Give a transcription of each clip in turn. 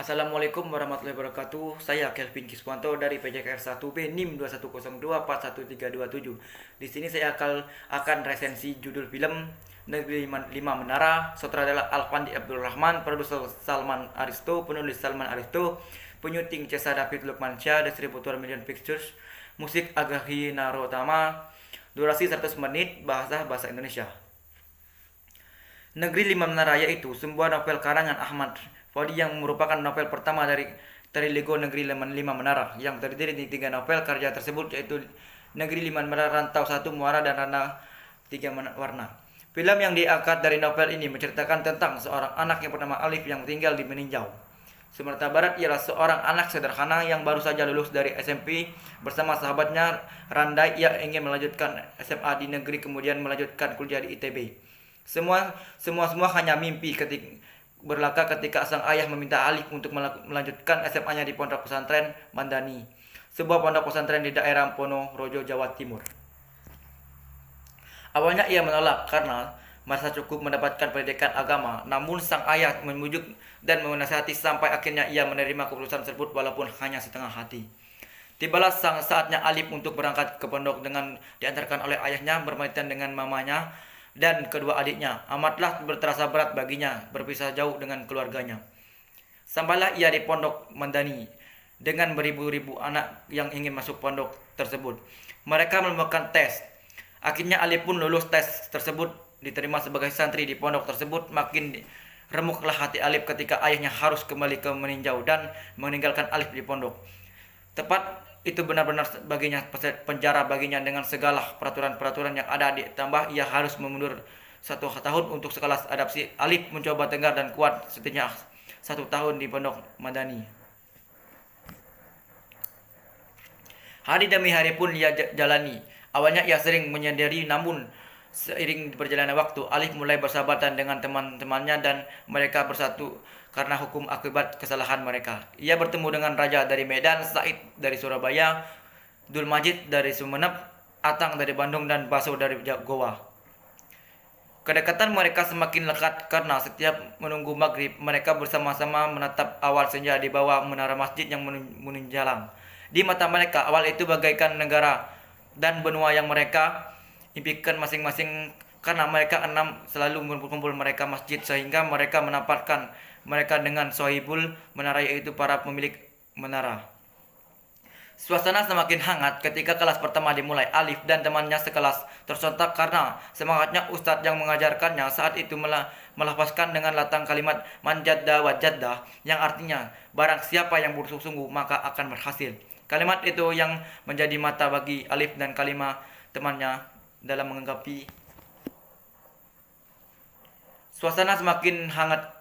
Assalamualaikum warahmatullahi wabarakatuh. Saya Kelvin Kiswanto dari PJKR 1B NIM 21024137. Di sini saya akan resensi judul film Negeri Lima Menara, sutradara Alfandi Abdul Rahman, produser Salman Aristo, penulis Salman Aristo, penyuting Cesa David Lukmansyah, distributor Million Pictures, musik Agahi Narotama, durasi 100 menit, bahasa Indonesia. Negeri Lima Menara yaitu sebuah novel karangan Ahmad Faudy yang merupakan novel pertama dari Lego Negeri Lima Menara yang terdiri dari 3 novel karya tersebut, yaitu Negeri Lima Menara, Rantau 1, Muara, dan Rana 3 Warna. Film yang diangkat dari novel ini menceritakan tentang seorang anak yang bernama Alif yang tinggal di Meninjau, Sumatera Barat. Ialah seorang anak sederhana yang baru saja lulus dari SMP bersama sahabatnya Randai. Ia ingin melanjutkan SMA di negeri kemudian melanjutkan kuliah di ITB. Semua hanya mimpi ketika sang ayah meminta Alif untuk melanjutkan SMA-nya di Pondok Pesantren Mandani, sebuah pondok pesantren di daerah Ponorogo, Jawa Timur. Awalnya ia menolak karena merasa cukup mendapatkan pendidikan agama, namun sang ayah membujuk dan menasihati sampai akhirnya ia menerima keputusan tersebut walaupun hanya setengah hati. Tibalah saatnya Alif untuk berangkat ke pondok dengan diantarkan oleh ayahnya berpamitan dengan mamanya dan kedua adiknya. Amatlah terasa berat baginya berpisah jauh dengan keluarganya. Sampailah ia di pondok Mandani dengan beribu-ribu anak yang ingin masuk pondok tersebut. Mereka melakukan tes. Akhirnya Alif pun lulus tes tersebut, diterima sebagai santri di pondok tersebut. Makin remuklah hati Alif ketika ayahnya harus kembali ke Meninjau dan meninggalkan Alif di pondok. Tepat itu benar-benar baginya penjara baginya dengan segala peraturan-peraturan yang ada. Ditambah ia harus mundur 1 tahun untuk sekelas adaptasi. Alif mencoba tegar dan kuat setidaknya 1 tahun di pondok Madani. Hari demi hari pun ia jalani. Awalnya ia sering menyendiri, namun seiring berjalannya waktu Alif mulai bersahabatan dengan teman-temannya dan mereka bersatu karena hukum akibat kesalahan mereka. Ia bertemu dengan Raja dari Medan, Said dari Surabaya, Dul Majid dari Sumeneb, Atang dari Bandung, dan Baso dari Goa. Kedekatan mereka semakin lekat karena setiap menunggu maghrib mereka bersama-sama menatap awal senja di bawah menara masjid yang menunjang. Di mata mereka awal itu bagaikan negara dan benua yang mereka impikan masing-masing, karena mereka 6 selalu berkumpul mereka masjid sehingga mereka menampakkan mereka dengan sohibul menara, yaitu para pemilik menara. Suasana semakin hangat ketika kelas pertama dimulai. Alif dan temannya sekelas tersontak karena semangatnya ustadz yang mengajarkannya saat itu melafazkan dengan latang kalimat manjadda wajadda, yang artinya barang siapa yang bersungguh-sungguh maka akan berhasil. Kalimat itu yang menjadi mata bagi Alif dan kalimat temannya dalam menganggapi. Suasana semakin hangat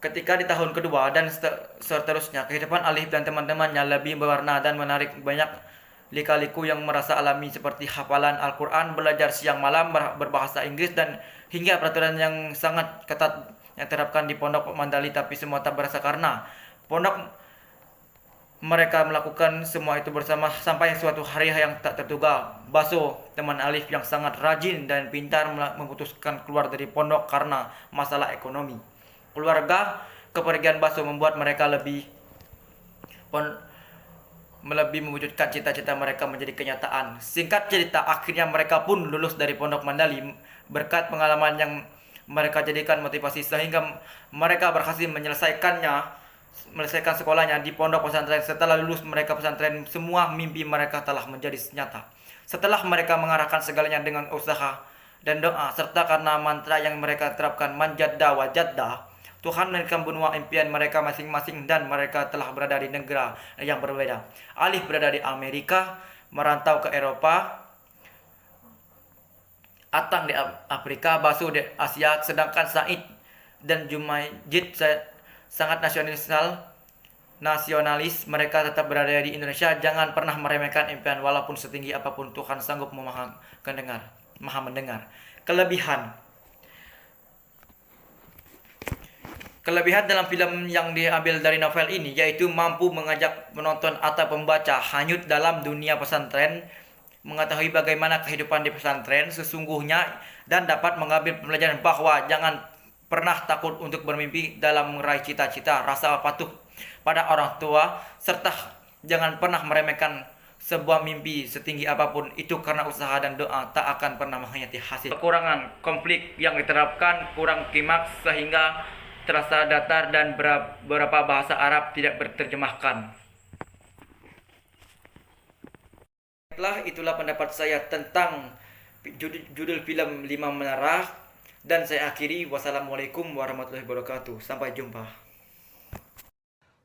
ketika di tahun kedua dan seterusnya kehidupan Alif dan teman-temannya lebih berwarna dan menarik. Banyak lika-liku yang merasa alami seperti hafalan Al-Quran, belajar siang malam, berbahasa Inggris, dan hingga peraturan yang sangat ketat yang diterapkan di pondok Mandali. Tapi semua tak berasa karena pondok mereka melakukan semua itu bersama sampai suatu hari yang tak terduga. Baso, teman Alif yang sangat rajin dan pintar, memutuskan keluar dari pondok karena masalah ekonomi keluarga. Kepergian Baso membuat mereka lebih mewujudkan cita-cita mereka menjadi kenyataan. Singkat cerita, akhirnya mereka pun lulus dari pondok Mandali berkat pengalaman yang mereka jadikan motivasi sehingga mereka berhasil menyelesaikan sekolahnya di pondok pesantren. Setelah lulus mereka pesantren, semua mimpi mereka telah menjadi nyata. Setelah mereka mengarahkan segalanya dengan usaha dan doa serta karena mantra yang mereka terapkan manjadda wajadda, Tuhan memberikan benua impian mereka masing-masing dan mereka telah berada di negara yang berbeda. Alif berada di Amerika, merantau ke Eropa, Atang di Afrika, Basu di Asia, sedangkan Said dan Jumajid sangat nasionalis. Mereka tetap berada di Indonesia. Jangan pernah meremehkan impian walaupun setinggi apapun. Tuhan sanggup maha mendengar. Kelebihan dalam film yang diambil dari novel ini yaitu mampu mengajak penonton atau pembaca hanyut dalam dunia pesantren, mengetahui bagaimana kehidupan di pesantren sesungguhnya, dan dapat mengambil pembelajaran bahwa jangan pernah takut untuk bermimpi dalam meraih cita-cita, rasa patuh pada orang tua, serta jangan pernah meremehkan sebuah mimpi setinggi apapun itu, karena usaha dan doa tak akan pernah mengkhianati hasil. Kekurangan konflik yang diterapkan kurang klimaks sehingga terasa datar dan beberapa bahasa Arab tidak berterjemahkan. Itulah pendapat saya tentang judul film Lima Menara. Dan saya akhiri, wassalamualaikum warahmatullahi wabarakatuh. Sampai jumpa.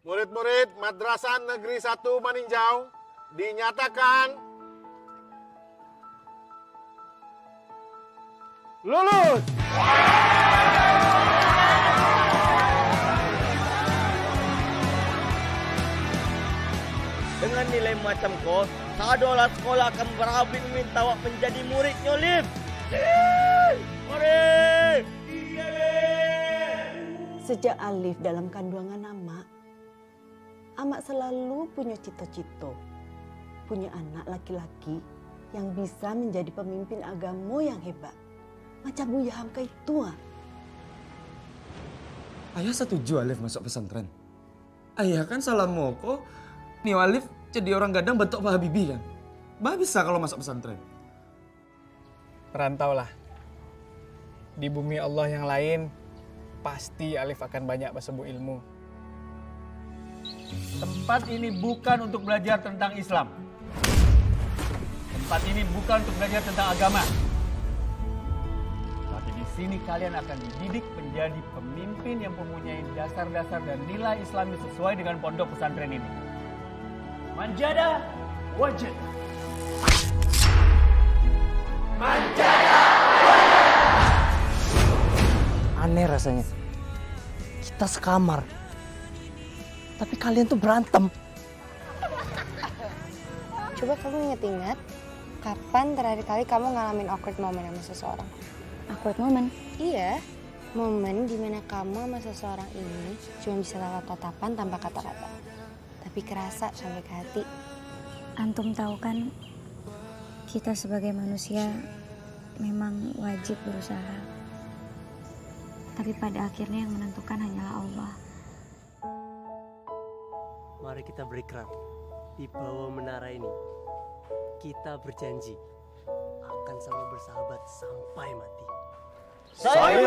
Murid-murid Madrasah Negeri 1 Maninjau dinyatakan lulus. Dengan nilai macam kau, sadolah sekolah akan berhabis meminta awak menjadi muridnya, Olif. Mari! Sejak Alif dalam kandungan Amak selalu punya cita-cita, punya anak laki-laki yang bisa menjadi pemimpin agama yang hebat. Macam Buya Hamka itu. Ayah setuju Alif masuk pesantren. Ayah kan salah moko, nih Alif jadi orang gadang bentuk Pak Habibie kan. Bah bisa kalau masuk pesantren. Perantaulah. Di bumi Allah yang lain, pasti Alif akan banyak bersebu ilmu. Tempat ini bukan untuk belajar tentang Islam. Tempat ini bukan untuk belajar tentang agama. Tapi di sini kalian akan dididik menjadi pemimpin yang mempunyai dasar-dasar dan nilai Islami sesuai dengan pondok pesantren ini. Manjada wajib. Aneh rasanya. Kita sekamar. Tapi kalian tuh berantem. Coba kamu inget-inget, kapan terakhir kali kamu ngalamin awkward moment sama seseorang? Awkward moment? Iya, momen dimana kamu sama seseorang ini cuma bisa lewat tatapan tanpa kata-kata. Tapi kerasa sampai ke hati. Antum tahu kan, kita sebagai manusia memang wajib berusaha. Tapi pada akhirnya yang menentukan hanyalah Allah. Mari kita berikrar di bawah menara ini. Kita berjanji akan selalu bersahabat sampai mati. Saya